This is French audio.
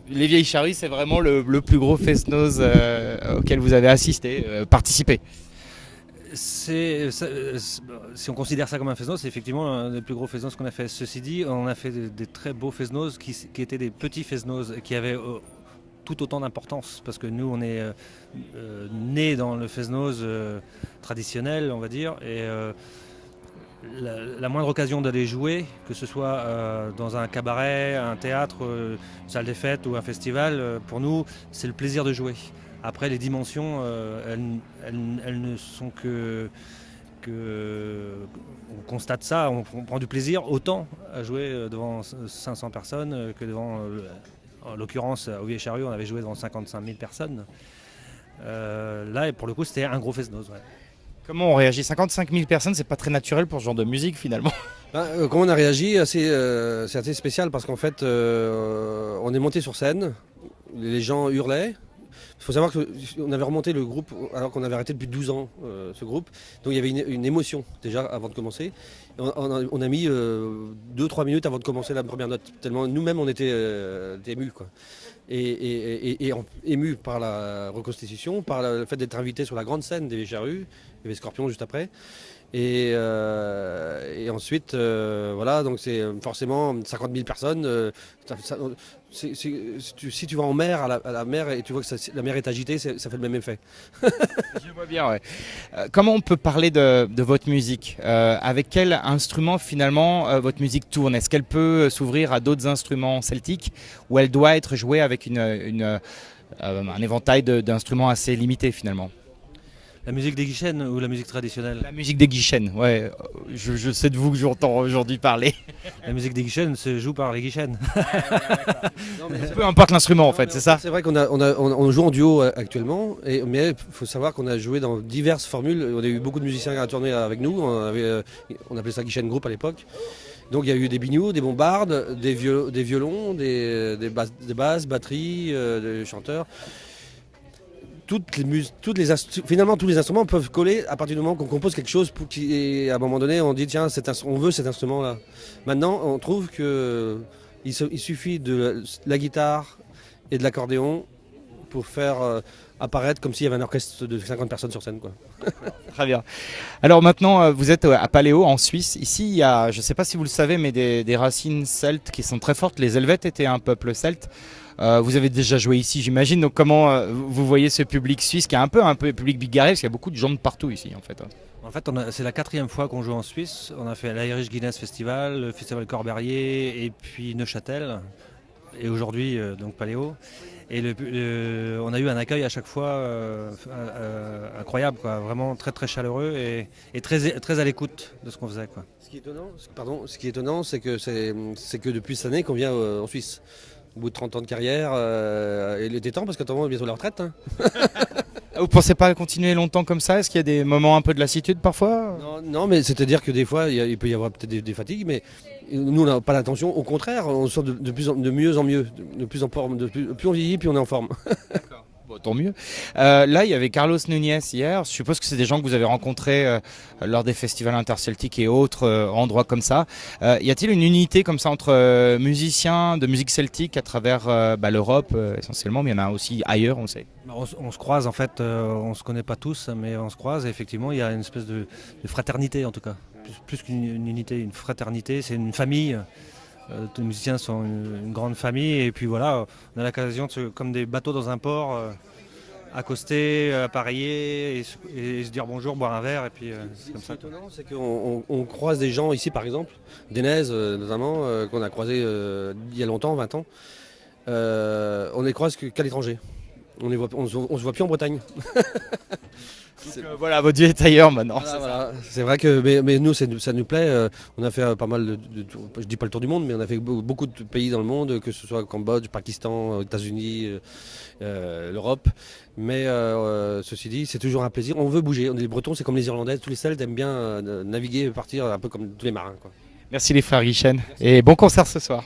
Les Vieilles Charrues, c'est vraiment le plus gros fest-noz auquel vous avez assisté, participé. Si on considère ça comme un fest-noz, c'est effectivement un des plus gros fest-noz qu'on a fait. Ceci dit, on a fait des très beaux fest-noz qui étaient des petits fest-noz qui avaient tout autant d'importance parce que nous on est nés dans le fest-noz traditionnel, on va dire, et la moindre occasion d'aller jouer, que ce soit dans un cabaret, un théâtre, une salle des fêtes ou un festival, pour nous c'est le plaisir de jouer. Après, les dimensions, elles ne sont on constate ça, on prend du plaisir autant à jouer devant 500 personnes que devant, en l'occurrence, au Vieilles Charrues, on avait joué devant 55 000 personnes. Là, et pour le coup, c'était un gros fest-noz. Ouais. Comment on réagit? 55 000 personnes, c'est pas très naturel pour ce genre de musique finalement. Comment on a réagi, c'est assez spécial parce qu'en fait, on est monté sur scène, les gens hurlaient. Il faut savoir qu'on avait remonté le groupe alors qu'on avait arrêté depuis 12 ans, ce groupe. Donc il y avait une émotion déjà avant de commencer. On a mis 2-3 minutes avant de commencer la première note. Tellement nous-mêmes on était émus, quoi. Et émus par la reconstitution, par le fait d'être invité sur la grande scène des Vieilles Charrues. Il y avait Scorpion juste après. Et ensuite, voilà, donc c'est forcément 50 000 personnes. Si tu vas en mer, à la mer, et tu vois que la mer est agitée, ça fait le même effet. Je vois bien, ouais. Comment on peut parler de votre musique? Avec quel instrument finalement votre musique tourne? Est-ce qu'elle peut s'ouvrir à d'autres instruments celtiques ou elle doit être jouée avec un éventail d'instruments assez limité finalement? La musique des guichets ou la musique traditionnelle? La musique des guichets, ouais. Je sais de vous que j'entends aujourd'hui parler. La musique des guichets se joue par les guichets. Peu importe l'instrument en fait, c'est ça? C'est vrai qu'on joue en duo actuellement, mais il faut savoir qu'on a joué dans diverses formules. On a eu beaucoup de musiciens à tourner avec nous, on appelait ça guichet groupe à l'époque. Donc il y a eu des binious, des bombardes, des violons, des basses, batteries, des chanteurs. Finalement, tous les instruments peuvent coller à partir du moment qu'on compose quelque chose et à un moment donné, on dit tiens, on veut cet instrument-là. Maintenant, on trouve qu'il suffit de la guitare et de l'accordéon pour faire apparaître comme s'il y avait un orchestre de 50 personnes sur scène, quoi. Très bien. Alors maintenant, vous êtes à Paléo, en Suisse. Ici, il y a, je ne sais pas si vous le savez, mais des racines celtes qui sont très fortes. Les Helvètes étaient un peuple celte. Vous avez déjà joué ici, j'imagine. Donc comment vous voyez ce public suisse qui est un peu public bigarré, parce qu'il y a beaucoup de gens de partout ici, en fait. En fait, c'est la 4e fois qu'on joue en Suisse. On a fait l'Irish Guinness Festival, le Festival Corberrier et puis Neuchâtel. Et aujourd'hui, donc Paléo. Et on a eu un accueil à chaque fois incroyable, quoi. Vraiment très très chaleureux et très à l'écoute de ce qu'on faisait, quoi. Ce qui est étonnant, c'est que depuis cette année qu'on vient en Suisse. Au bout de 30 ans de carrière, il était temps parce que on est bientôt à la retraite. Hein. Vous pensez pas continuer longtemps comme ça? Est-ce qu'il y a des moments un peu de lassitude parfois? Non, mais c'est-à-dire que des fois, il peut y avoir peut-être des fatigues, mais nous, on n'a pas l'intention. Au contraire, on sort de mieux en mieux, de plus en forme. Plus on vieillit, plus on est en forme. D'accord. Bon, tant mieux. Là, il y avait Carlos Núñez hier. Je suppose que c'est des gens que vous avez rencontrés lors des festivals interceltiques et autres endroits comme ça. Y a-t-il une unité comme ça entre musiciens de musique celtique à travers l'Europe essentiellement, mais il y en a aussi ailleurs, on sait. On se croise en fait, on se connaît pas tous, mais on se croise et effectivement il y a une espèce de fraternité en tout cas. Plus qu'une unité, une fraternité, c'est une famille. Tous les musiciens sont une grande famille et puis voilà, on a l'occasion, comme des bateaux dans un port, accoster, appareiller et se dire bonjour, boire un verre et puis c'est comme ça. Ce qui est étonnant, c'est qu'on croise des gens ici par exemple, Denez notamment, qu'on a croisé il y a longtemps, 20 ans, on les croise qu'à l'étranger. On se voit plus en Bretagne. Voilà, votre vie est ailleurs maintenant. Voilà. C'est vrai que mais nous ça nous plaît. On a fait pas mal de tours, je dis pas le tour du monde, mais on a fait beaucoup de pays dans le monde, que ce soit Cambodge, Pakistan, États-Unis, l'Europe. Mais ceci dit, c'est toujours un plaisir. On veut bouger. On est les Bretons, c'est comme les Irlandais. Tous les Celtes aiment bien naviguer et partir un peu comme tous les marins, quoi. Merci les frères Guichen et bon concert ce soir.